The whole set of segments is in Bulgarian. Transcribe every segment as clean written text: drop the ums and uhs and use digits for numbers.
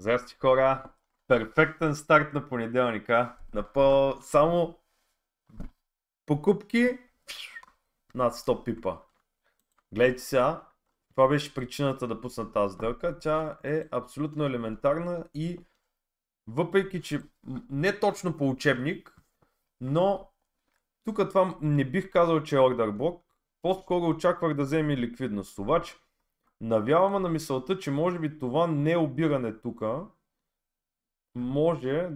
Здрасти, хора! Перфектен старт на понеделника. Само покупки над 100 пипа. Гледайте сега, това беше причината да пусна тази сделка. Тя е абсолютно елементарна и въпреки, че не точно по учебник, но тук това не бих казал, че е ордер блок. По-скоро очаквах да вземе ликвидност. Обаче навяваме на мисълта, че може би това не обиране тук може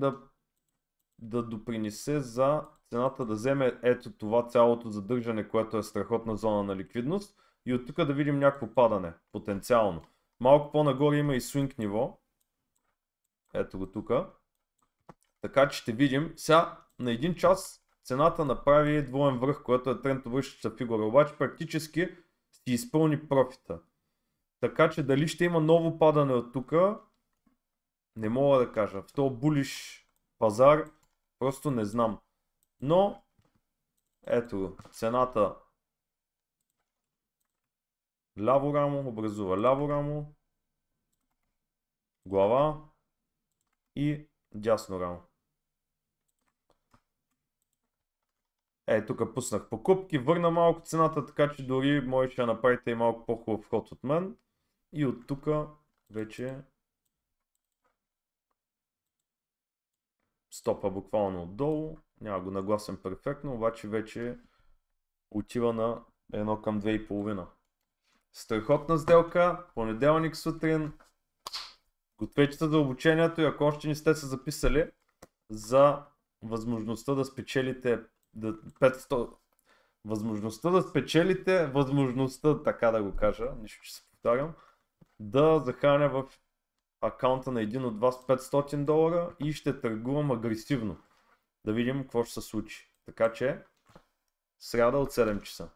да допринесе за цената да вземе ето това цялото задържане, което е страхотна зона на ликвидност и от тук да видим някакво падане, потенциално. Малко по-нагоре има и свинг ниво. Ето го тук. Така че ще видим. Сега на един час цената направи двоен връх, което е трендовършеща фигура, обаче практически си изпълни профита. Така че дали ще има ново падане от тук, не мога да кажа. В този булиш пазар просто не знам. Но ето цената ляво рамо, образува ляво рамо, глава и дясно рамо. Тук пуснах покупки, върна малко цената, така че дори можете да направите и малко по-хубав ход от мен. И от тук вече стопа буквално отдолу. Няма го нагласен перфектно, обаче вече отива на 1 към 2,5. Страхотна сделка, понеделник сутрин. Гответе се за обучението и ако още не сте се записали за възможността да спечелите 500... възможността, така да го кажа, нищо че се повтарям, да захраня в акаунта на един от вас $500 и ще търгувам агресивно. Да видим какво ще се случи. Така че, сряда от 7 часа.